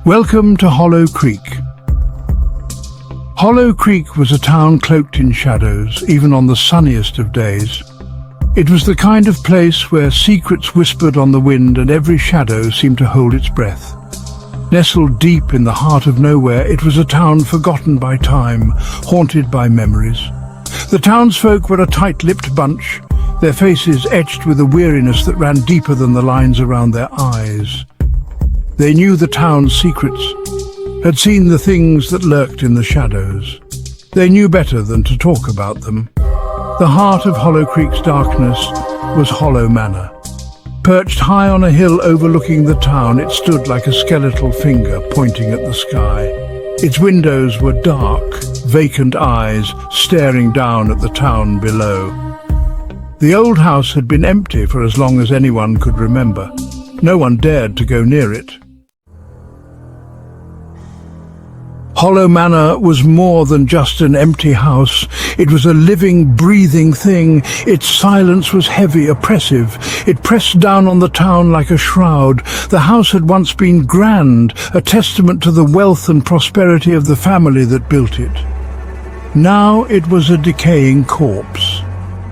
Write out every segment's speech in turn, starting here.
Welcome to Hollow Creek. Hollow Creek was a town cloaked in shadows, even on the sunniest of days. It was the kind of place where secrets whispered on the wind and every shadow seemed to hold its breath. Nestled deep in the heart of nowhere, it was a town forgotten by time, haunted by memories. The townsfolk were a tight-lipped bunch, their faces etched with a weariness that ran deeper than the lines around their eyes. They knew the town's secrets, had seen the things that lurked in the shadows. They knew better than to talk about them. The heart of Hollow Creek's darkness was Hollow Manor. Perched high on a hill overlooking the town, it stood like a skeletal finger pointing at the sky. Its windows were dark, vacant eyes staring down at the town below. The old house had been empty for as long as anyone could remember. No one dared to go near it. Hollow Manor was more than just an empty house. It was a living, breathing thing. Its silence was heavy, oppressive. It pressed down on the town like a shroud. The house had once been grand, a testament to the wealth and prosperity of the family that built it. Now it was a decaying corpse.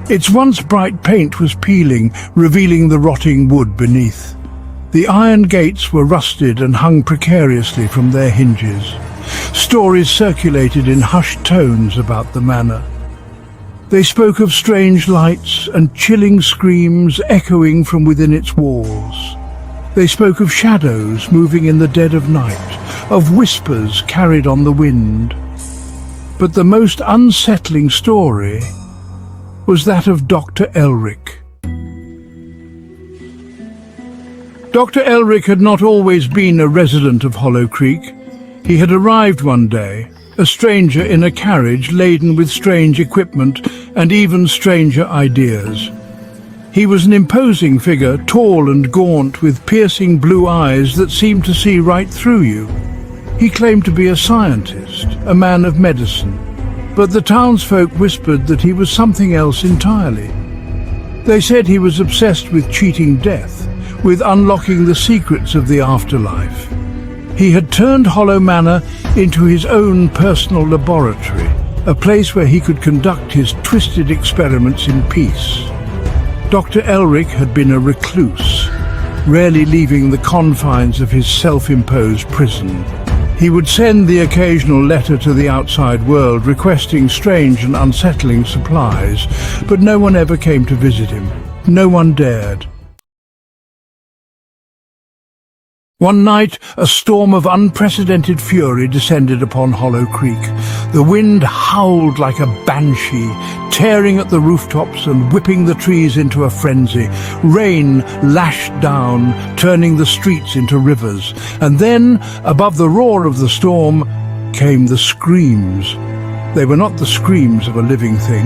Its once bright paint was peeling, revealing the rotting wood beneath. The iron gates were rusted and hung precariously from their hinges. Stories circulated in hushed tones about the manor. They spoke of strange lights and chilling screams echoing from within its walls. They spoke of shadows moving in the dead of night, of whispers carried on the wind. But the most unsettling story was that of Dr. Elric. Dr. Elric had not always been a resident of Hollow Creek. He had arrived one day, a stranger in a carriage laden with strange equipment and even stranger ideas. He was an imposing figure, tall and gaunt, with piercing blue eyes that seemed to see right through you. He claimed to be a scientist, a man of medicine, but the townsfolk whispered that he was something else entirely. They said he was obsessed with cheating death, with unlocking the secrets of the afterlife. He had turned Hollow Manor into his own personal laboratory, a place where he could conduct his twisted experiments in peace. Dr. Elric had been a recluse, rarely leaving the confines of his self-imposed prison. He would send the occasional letter to the outside world requesting strange and unsettling supplies, but no one ever came to visit him. No one dared. One night, a storm of unprecedented fury descended upon Hollow Creek. The wind howled like a banshee, tearing at the rooftops and whipping the trees into a frenzy. Rain lashed down, turning the streets into rivers. And then, above the roar of the storm, came the screams. They were not the screams of a living thing.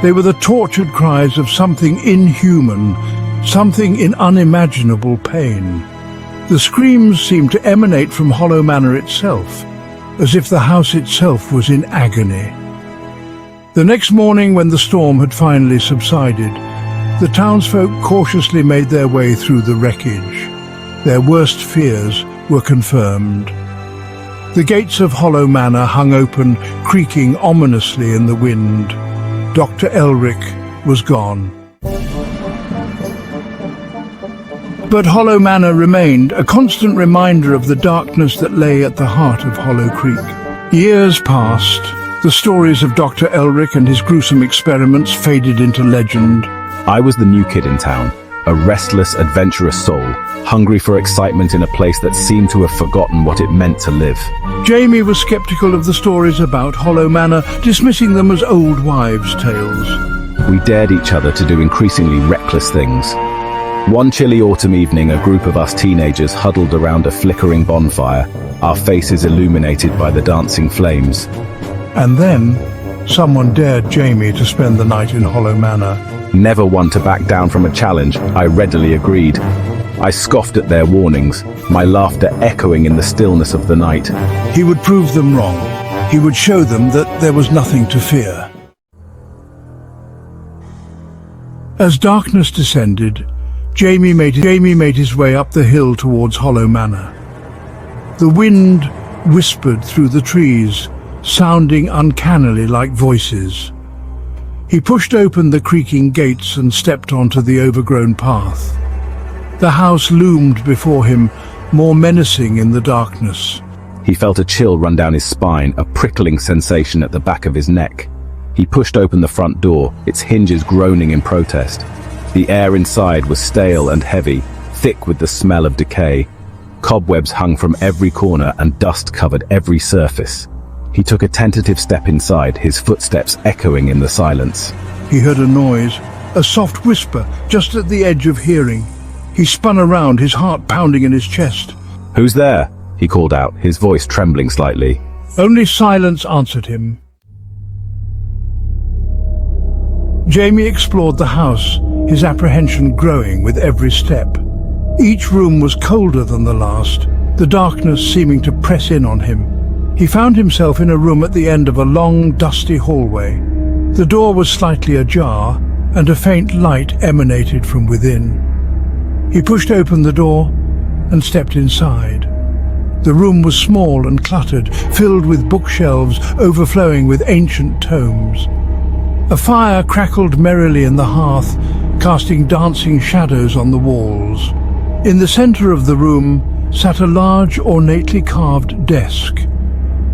They were the tortured cries of something inhuman, something in unimaginable pain. The screams seemed to emanate from Hollow Manor itself, as if the house itself was in agony. The next morning, when the storm had finally subsided, the townsfolk cautiously made their way through the wreckage. Their worst fears were confirmed. The gates of Hollow Manor hung open, creaking ominously in the wind. Dr. Elric was gone. But Hollow Manor remained, a constant reminder of the darkness that lay at the heart of Hollow Creek. Years passed. The stories of Dr. Elric and his gruesome experiments faded into legend. I was the new kid in town, a restless, adventurous soul, hungry for excitement in a place that seemed to have forgotten what it meant to live. Jamie was skeptical of the stories about Hollow Manor, dismissing them as old wives' tales. We dared each other to do increasingly reckless things. One chilly autumn evening, a group of us teenagers huddled around a flickering bonfire, our faces illuminated by the dancing flames. And then, someone dared Jamie to spend the night in Hollow Manor. Never one to back down from a challenge, I readily agreed. I scoffed at their warnings, my laughter echoing in the stillness of the night. He would prove them wrong. He would show them that there was nothing to fear. As darkness descended, Jamie made his way up the hill towards Hollow Manor. The wind whispered through the trees, sounding uncannily like voices. He pushed open the creaking gates and stepped onto the overgrown path. The house loomed before him, more menacing in the darkness. He felt a chill run down his spine, a prickling sensation at the back of his neck. He pushed open the front door, its hinges groaning in protest. The air inside was stale and heavy, thick with the smell of decay. Cobwebs hung from every corner and dust covered every surface. He took a tentative step inside, his footsteps echoing in the silence. He heard a noise, a soft whisper, just at the edge of hearing. He spun around, his heart pounding in his chest. "Who's there?" he called out, his voice trembling slightly. Only silence answered him. Jamie explored the house, his apprehension growing with every step. Each room was colder than the last, the darkness seeming to press in on him. He found himself in a room at the end of a long, dusty hallway. The door was slightly ajar, and a faint light emanated from within. He pushed open the door and stepped inside. The room was small and cluttered, filled with bookshelves overflowing with ancient tomes. A fire crackled merrily in the hearth, casting dancing shadows on the walls. In the center of the room sat a large, ornately carved desk,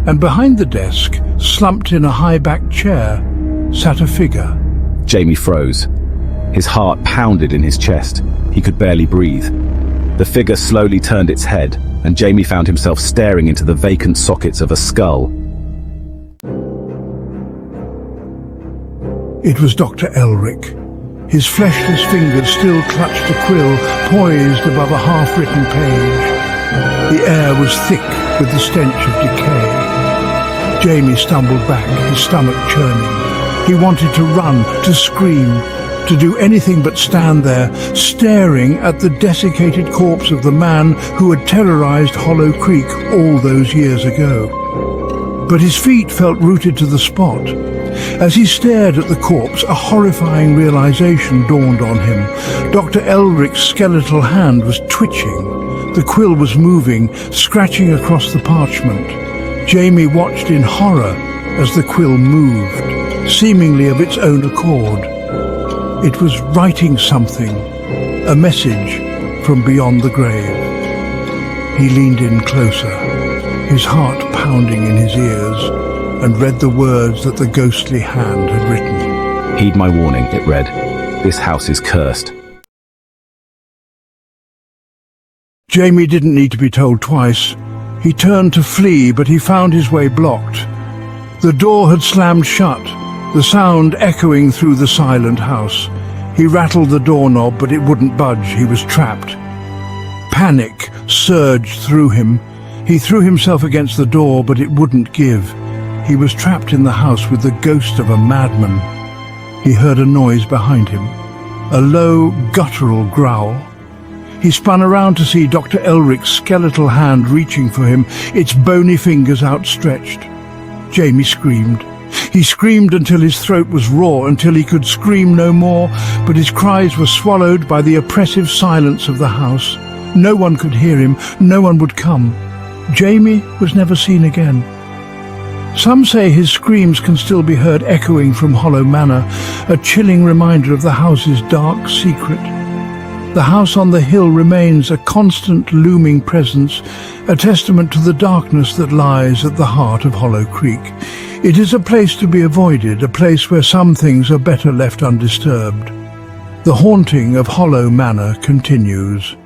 and behind the desk, slumped in a high-backed chair, sat a figure. Jamie froze. His heart pounded in his chest. He could barely breathe. The figure slowly turned its head, and Jamie found himself staring into the vacant sockets of a skull. It was Dr. Elric. His fleshless fingers still clutched a quill poised above a half-written page. The air was thick with the stench of decay. Jamie stumbled back, his stomach churning. He wanted to run, to scream, to do anything but stand there, staring at the desiccated corpse of the man who had terrorized Hollow Creek all those years ago. But his feet felt rooted to the spot. As he stared at the corpse, a horrifying realization dawned on him. Dr. Elric's skeletal hand was twitching. The quill was moving, scratching across the parchment. Jamie watched in horror as the quill moved, seemingly of its own accord. It was writing something, a message from beyond the grave. He leaned in closer, his heart pounding in his ears, and read the words that the ghostly hand had written. "Heed my warning," it read. "This house is cursed." Jamie didn't need to be told twice. He turned to flee, but he found his way blocked. The door had slammed shut, the sound echoing through the silent house. He rattled the doorknob, but it wouldn't budge. He was trapped. Panic surged through him. He threw himself against the door, but it wouldn't give. He was trapped in the house with the ghost of a madman. He heard a noise behind him, a low, guttural growl. He spun around to see Dr. Elric's skeletal hand reaching for him, its bony fingers outstretched. Jamie screamed. He screamed until his throat was raw, until he could scream no more, but his cries were swallowed by the oppressive silence of the house. No one could hear him, no one would come. Jamie was never seen again. Some say his screams can still be heard echoing from Hollow Manor, a chilling reminder of the house's dark secret. The house on the hill remains a constant looming presence, a testament to the darkness that lies at the heart of Hollow Creek. It is a place to be avoided, a place where some things are better left undisturbed. The haunting of Hollow Manor continues.